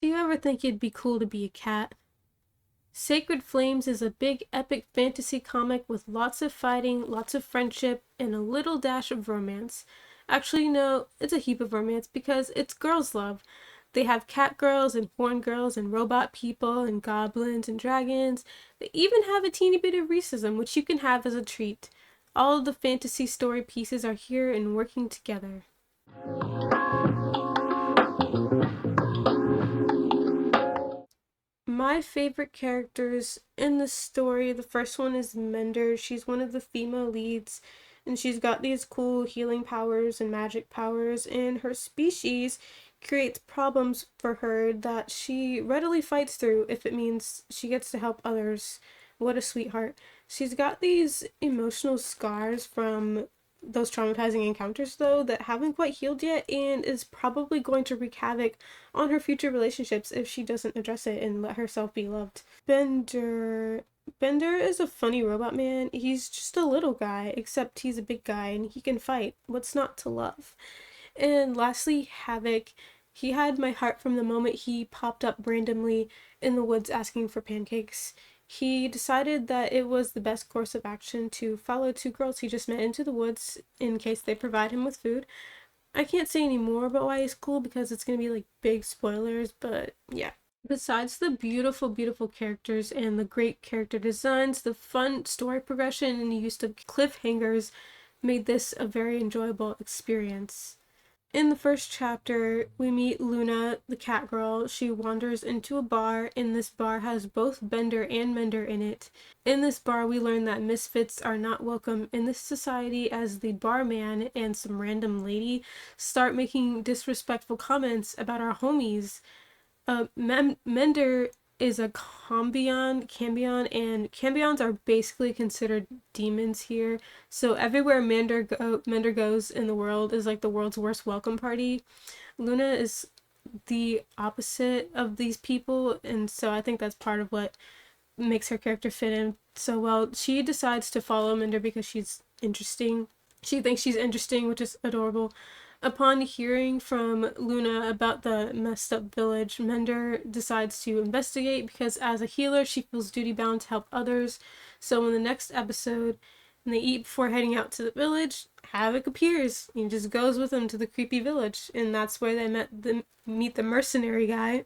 Do you ever think it'd be cool to be a cat? Sacred Flames is a big epic fantasy comic with lots of fighting, lots of friendship, and a little dash of romance. Actually, no, it's a heap of romance because it's girls' love. They have cat girls and horn girls and robot people and goblins and dragons. They even have a teeny bit of racism, which you can have as a treat. All of the fantasy story pieces are here and working together. My favorite characters in the story, the first one is Mender. She's one of the female leads, and she's got these cool healing powers and magic powers, and her species creates problems for her that she readily fights through if it means she gets to help others. What a sweetheart. She's got these emotional scars from those traumatizing encounters, though, that haven't quite healed yet and is probably going to wreak havoc on her future relationships if she doesn't address it and let herself be loved. Bender is a funny robot man. He's just a little guy, except he's a big guy and he can fight. What's not to love? And lastly, Havoc. He had my heart from the moment he popped up randomly in the woods asking for pancakes. He decided that it was the best course of action to follow two girls he just met into the woods in case they provide him with food. I can't say any more about why he's cool because it's gonna be like big spoilers, but yeah. Besides the beautiful, beautiful characters and the great character designs, the fun story progression and the use of cliffhangers made this a very enjoyable experience. In the first chapter, we meet Luna, the cat girl. She wanders into a bar, and this bar has both Bender and Mender in it. In this bar, we learn that misfits are not welcome in this society as the barman and some random lady start making disrespectful comments about our homies. Mender is a cambion, and cambions are basically considered demons here. So everywhere Mender goes in the world is like the world's worst welcome party. Luna is the opposite of these people, and so I think that's part of what makes her character fit in so well. She decides to follow Mender because she's interesting. She thinks she's interesting, which is adorable. Upon hearing from Luna about the messed up village, Mender decides to investigate because as a healer, she feels duty bound to help others. So in the next episode, when they eat before heading out to the village, Havoc appears and just goes with them to the creepy village, and that's where they meet the mercenary guy.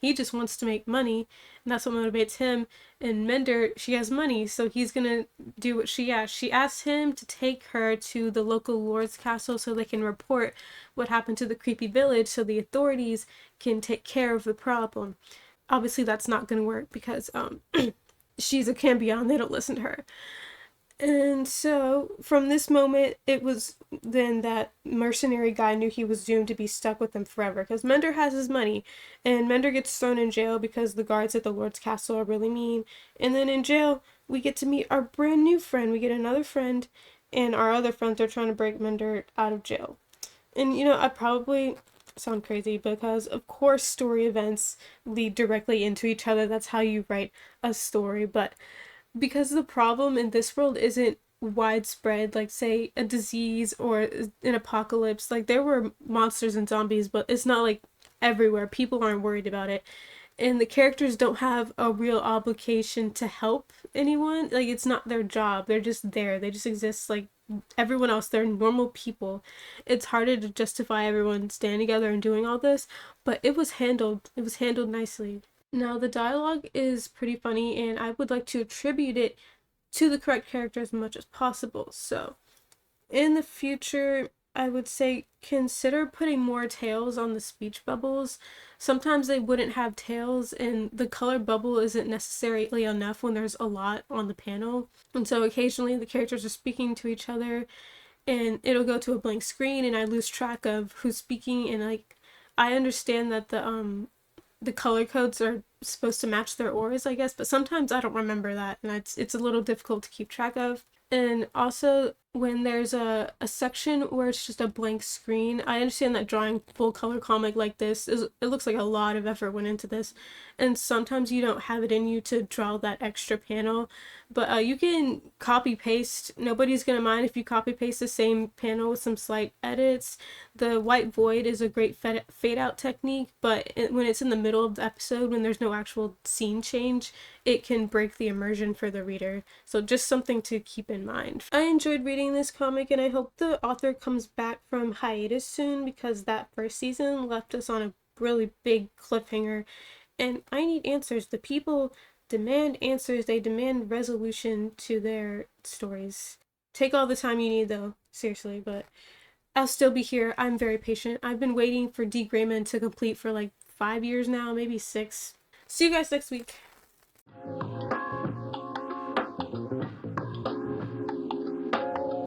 He just wants to make money, and that's what motivates him. And Mender, she has money, so he's gonna do what she asks. She asks him to take her to the local lord's castle so they can report what happened to the creepy village so the authorities can take care of the problem. Obviously, that's not gonna work because she's a cambion, they don't listen to her. And so, from this moment, it was then that mercenary guy knew he was doomed to be stuck with them forever because Mender has his money, and Mender gets thrown in jail because the guards at the Lord's castle are really mean. And then in jail, we get to meet our brand new friend. We get another friend, and our other friends are trying to break Mender out of jail. And I probably sound crazy because, of course, story events lead directly into each other. That's how you write a story, but because the problem in this world isn't widespread, like say a disease or an apocalypse. Like there were monsters and zombies, but it's not like everywhere. People aren't worried about it, and the characters don't have a real obligation to help anyone. Like it's not their job. They're just there. They just exist like everyone else. They're normal people. It's harder to justify everyone standing together and doing all this, but it was handled nicely. Now, the dialogue is pretty funny, and I would like to attribute it to the correct character as much as possible. So, in the future, I would say consider putting more tails on the speech bubbles. Sometimes they wouldn't have tails, and the color bubble isn't necessarily enough when there's a lot on the panel. And so, occasionally, the characters are speaking to each other, and it'll go to a blank screen, and I lose track of who's speaking, and like, I understand that the color codes are supposed to match their auras, I guess, but sometimes I don't remember that, and it's a little difficult to keep track of. And also, when there's a section where it's just a blank screen. I understand that drawing full color comic like this is, it looks like a lot of effort went into this, and sometimes you don't have it in you to draw that extra panel, but you can copy paste. Nobody's gonna mind if you copy paste the same panel with some slight edits. The white void is a great fade out technique, but when it's in the middle of the episode, when there's no actual scene change, it can break the immersion for the reader. So just something to keep in mind. I enjoyed reading this comic, and I hope the author comes back from hiatus soon, because that first season left us on a really big cliffhanger, and I need answers. The people demand answers. They demand resolution to their stories. Take all the time you need, though, seriously, but I'll still be here. I'm very patient. I've been waiting for D. Grayman to complete for like 5 years now, maybe 6. See you guys next week.